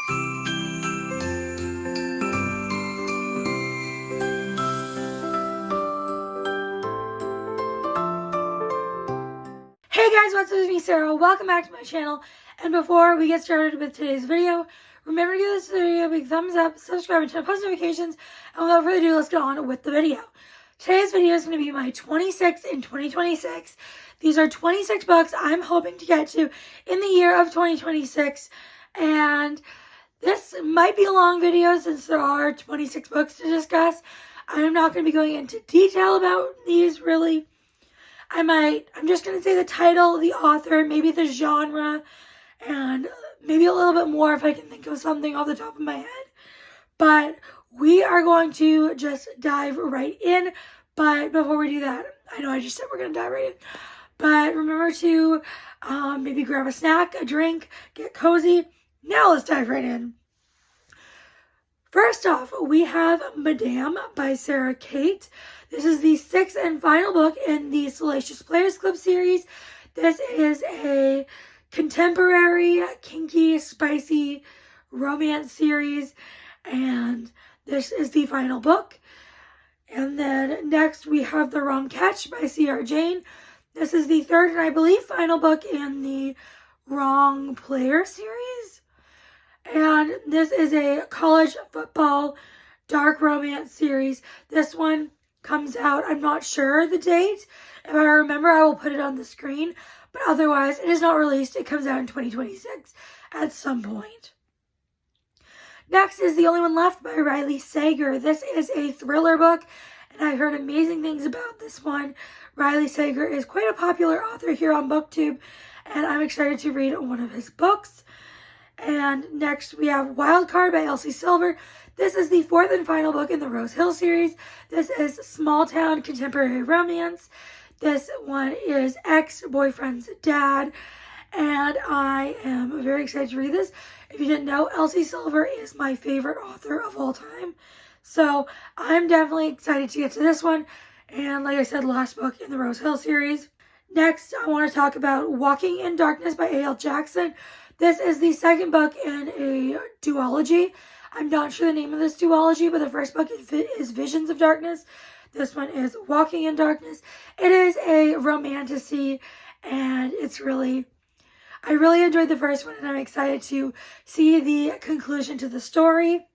Hey guys, what's up? It's me, Sarah. Welcome back to my channel. And before we get started with today's video, remember to give this video a big thumbs up, subscribe, and turn on post notifications. And without further ado, let's get on with the video. Today's video is going to be my 26 in 2026. These are 26 books I'm hoping to get to in the year of 2026. And this might be a long video since there are 26 books to discuss. I'm not going to be going into detail about these really. I'm just going to say the title, the author, maybe the genre, and maybe a little bit more if I can think of something off the top of my head. But we are going to just dive right in. But before we do that, I know I just said we're going to dive right in. But remember to maybe grab a snack, a drink, get cozy. Now let's dive right in. First off, we have Madame by Sarah Kate. This is the sixth and final book in the Salacious Players Club series. This is a contemporary, kinky, spicy romance series, and this is the final book. And then next we have The Wrong Catch by C.R. Jane. This is the third and I believe final book in the Wrong Player series. And this is a college football dark romance series. This one comes out, I'm not sure the date. If I remember, I will put it on the screen. But otherwise, it is not released. It comes out in 2026 at some point. Next is The Only One Left by Riley Sager. This is a thriller book, and I heard amazing things about this one. Riley Sager is quite a popular author here on BookTube, and I'm excited to read one of his books. And next we have Wildcard by Elsie Silver. This is the fourth and final book in the Rose Hill series. This is small town contemporary romance. This one is ex-boyfriend's dad, and I am very excited to read this. If you didn't know, Elsie Silver is my favorite author of all time. So I'm definitely excited to get to this one. And like I said, last book in the Rose Hill series. Next, I want to talk about Walking in Darkness by A.L. Jackson. This is the second book in a duology. I'm not sure the name of this duology, but the first book is Visions of Darkness. This one is Walking in Darkness. It is a romantasy, and I really enjoyed the first one, and I'm excited to see the conclusion to the story.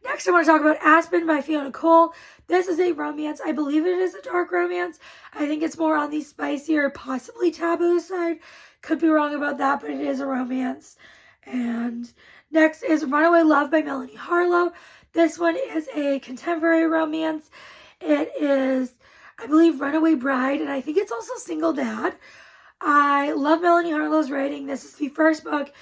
Next, I want to talk about Aspen by Fiona Cole. This is a romance. I believe it is a dark romance. I think it's more on the spicier, possibly taboo side. Could be wrong about that, but it is a romance. And next is Runaway Love by Melanie Harlow. This one is a contemporary romance. It is, I believe, Runaway Bride, and I think it's also Single Dad. I love Melanie Harlow's writing. This is the first book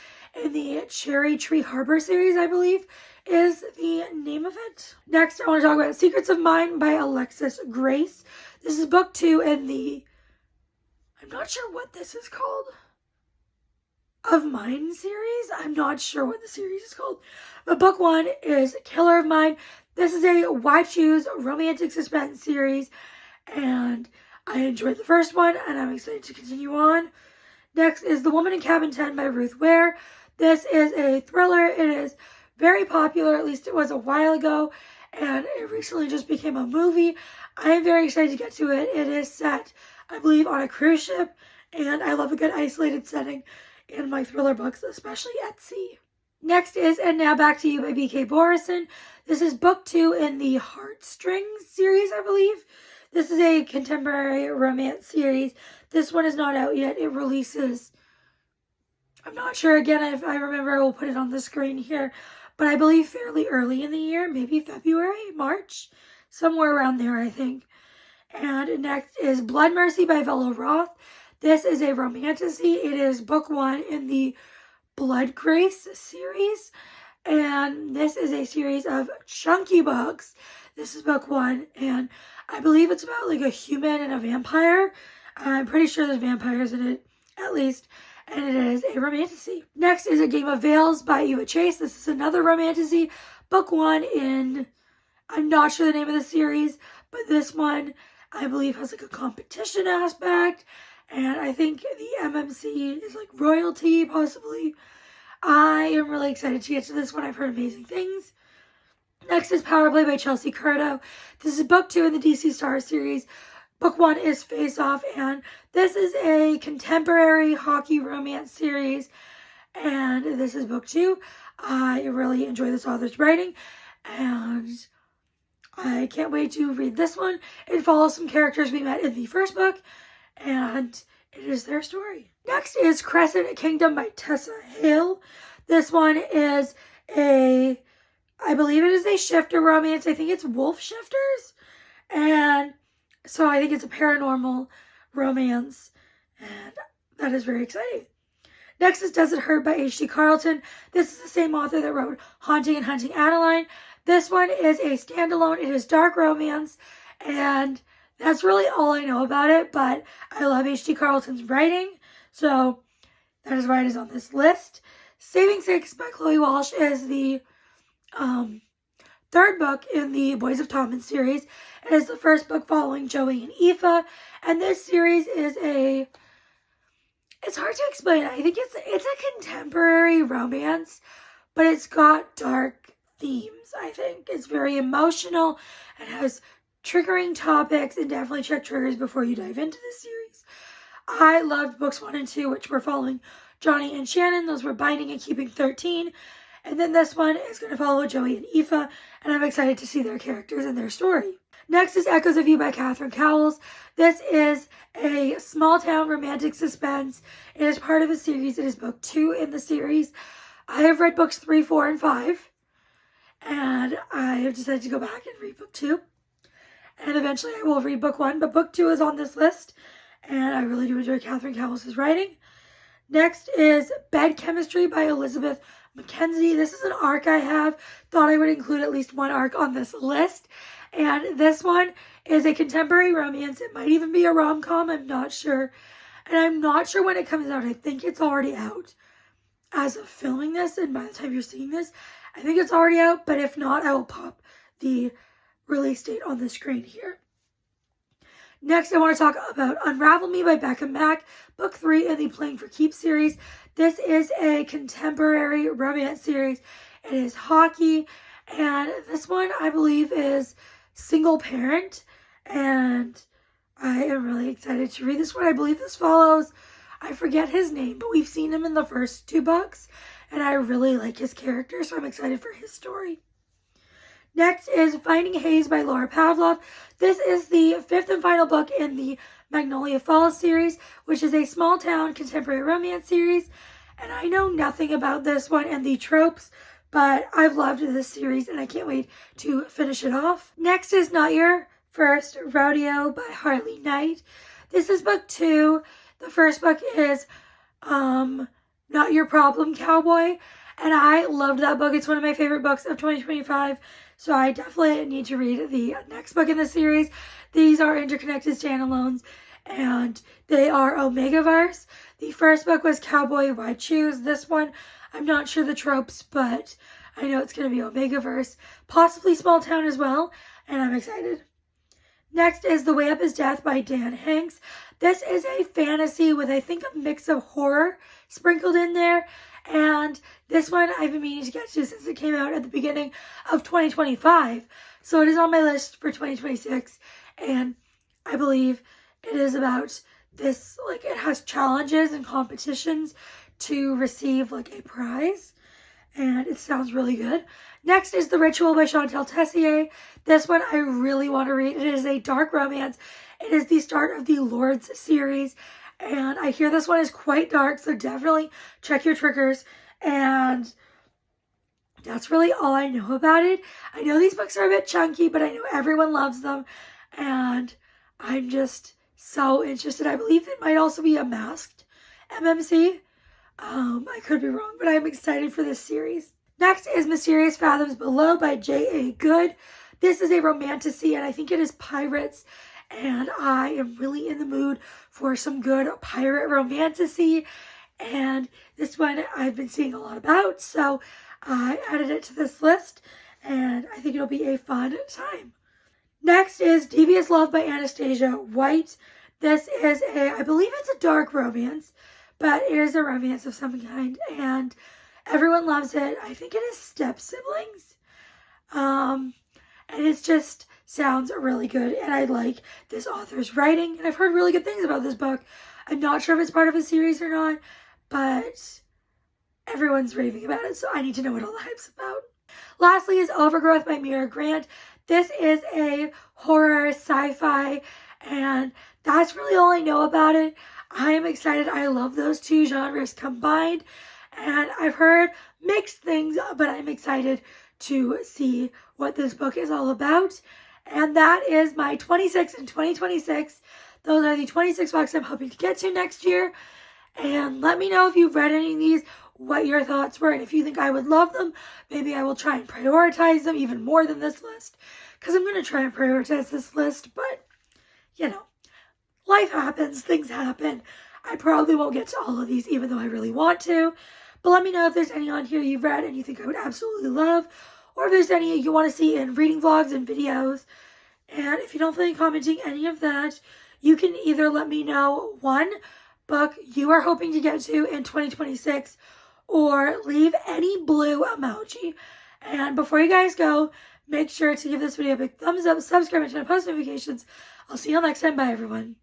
in the Cherry Tree Harbor series, I believe, is the name of it. Next, I want to talk about Secrets of Mine by Alexis Grace. This is book 2 in the, I'm not sure what this is called, of Mine series. I'm not sure what the series is called. But book 1 is Killer of Mine. This is a Why Choose romantic suspense series, and I enjoyed the first one, and I'm excited to continue on. Next is The Woman in Cabin 10 by Ruth Ware. This is a thriller. It is very popular, at least it was a while ago, and it recently just became a movie. I am very excited to get to it. It is set, I believe, on a cruise ship, and I love a good isolated setting in my thriller books, especially at sea. Next is And Now Back to You by B.K. Borison. This is book 2 in the Heartstrings series, I believe. This is a contemporary romance series. This one is not out yet. It releases, I'm not sure, again, if I remember, I will put it on the screen here, but I believe fairly early in the year, maybe February, March, somewhere around there, I think. And next is Blood Mercy by Vella Roth. This is a romantasy. It is book 1 in the Blood Grace series, and this is a series of chunky books. This is book 1, and I believe it's about like a human and a vampire. I'm pretty sure there's vampires in it, at least, and it is a romantasy. Next is A Game of Veils by Eva Chase. This is another romantasy, book 1 in, I'm not sure the name of the series, but this one I believe has like a competition aspect, and I think the MMC is like royalty, possibly. I am really excited to get to this one. I've heard amazing things. Next is Power Play by Chelsea Curto. This is book 2 in the DC Star series. Book 1 is Face Off, and this is a contemporary hockey romance series, and this is book 2. I really enjoy this author's writing, and I can't wait to read this one. It follows some characters we met in the first book, and it is their story. Next is Crescent Kingdom by Tessa Hale. This one is I believe it is a shifter romance. I think it's wolf shifters. And so I think it's a paranormal romance. And that is very exciting. Next is Does It Hurt by H.D. Carlton. This is the same author that wrote Haunting and Hunting Adeline. This one is a standalone. It is dark romance. And that's really all I know about it. But I love H.D. Carlton's writing. So that is why it is on this list. Saving Six by Chloe Walsh is the third book in the Boys of Tommen series. It is the first book following Joey and Aoife, and this series is it's hard to explain. I think it's a contemporary romance, but it's got dark themes. I think it's very emotional and has triggering topics, and definitely check triggers before you dive into this series. I loved books 1 and 2, which were following Johnny and Shannon. Those were Binding and Keeping 13. And then this one is going to follow Joey and Aoife, and I'm excited to see their characters and their story. Next is Echoes of You by Catherine Cowles. This is a small town romantic suspense. It is part of a series. It is book 2 in the series. I have read books 3, 4, and 5, and I have decided to go back and read book 2. And eventually I will read book 1, but book 2 is on this list, and I really do enjoy Catherine Cowles' writing. Next is Bed Chemistry by Elizabeth Mackenzie. This is an arc I have. Thought I would include at least one arc on this list. And this one is a contemporary romance. It might even be a rom-com. I'm not sure. And I'm not sure when it comes out. I think it's already out as of filming this. And by the time you're seeing this, I think it's already out. But if not, I will pop the release date on the screen here. Next, I want to talk about Unravel Me by Becca Mack, book 3 in the Playing for Keeps series. This is a contemporary romance series. It is hockey, and this one, I believe, is single parent, and I am really excited to read this one. I believe this follows, I forget his name, but we've seen him in the first 2 books, and I really like his character, so I'm excited for his story. Next is Finding Hayes by Laura Pavlov. This is the 5th and final book in the Magnolia Falls series, which is a small town contemporary romance series. And I know nothing about this one and the tropes, but I've loved this series and I can't wait to finish it off. Next is Not Your First Rodeo by Harley Knight. This is book 2. The first book is Not Your Problem, Cowboy. And I loved that book. It's one of my favorite books of 2025. So I definitely need to read the next book in the series. These are interconnected standalones, and they are Omegaverse. The first book was Cowboy, Why Choose? This one, I'm not sure the tropes, but I know it's going to be Omegaverse. Possibly Small Town as well, and I'm excited. Next is The Way Up Is Death by Dan Hanks. This is a fantasy with, I think, a mix of horror sprinkled in there. And this one I've been meaning to get to since it came out at the beginning of 2025. So it is on my list for 2026. And I believe it is about this, like, it has challenges and competitions to receive, like, a prize. And it sounds really good. Next is The Ritual by Chantal Tessier. This one I really want to read. It is a dark romance. It is the start of the Lords series. And I hear this one is quite dark, so definitely check your triggers. And that's really all I know about it. I know these books are a bit chunky, but I know everyone loves them. And I'm just so interested. I believe it might also be a masked MMC. I could be wrong, but I'm excited for this series. Next is Mysterious Fathoms Below by J.A. Good. This is a romantasy, and I think it is pirates. And I am really in the mood for some good pirate romantasy. And this one I've been seeing a lot about, so I added it to this list. And I think it'll be a fun time. Next is Devious Love by Anastasia White. This is I believe it's a dark romance, but it is a romance of some kind. And Everyone loves it. I think it is step siblings. And it just sounds really good. And I like this author's writing. And I've heard really good things about this book. I'm not sure if it's part of a series or not, but everyone's raving about it. So I need to know what all the hype's about. Lastly is Overgrowth by Mira Grant. This is a horror sci-fi, and that's really all I know about it. I am excited. I love those two genres combined, and I've heard mixed things, but I'm excited to see what this book is all about. And that is my 26 in 2026. Those are the 26 books I'm hoping to get to next year. And let me know if you've read any of these, what your thoughts were, and if you think I would love them, maybe I will try and prioritize them even more than this list, because I'm going to try and prioritize this list, but, you know, life happens, things happen. I probably won't get to all of these, even though I really want to, but let me know if there's any on here you've read and you think I would absolutely love, or if there's any you want to see in reading vlogs and videos. And if you don't feel like commenting any of that, you can either let me know one book you are hoping to get to in 2026, or leave any blue emoji. And before you guys go, make sure to give this video a big thumbs up, subscribe, and turn on post notifications. I'll see you all next time. Bye, everyone.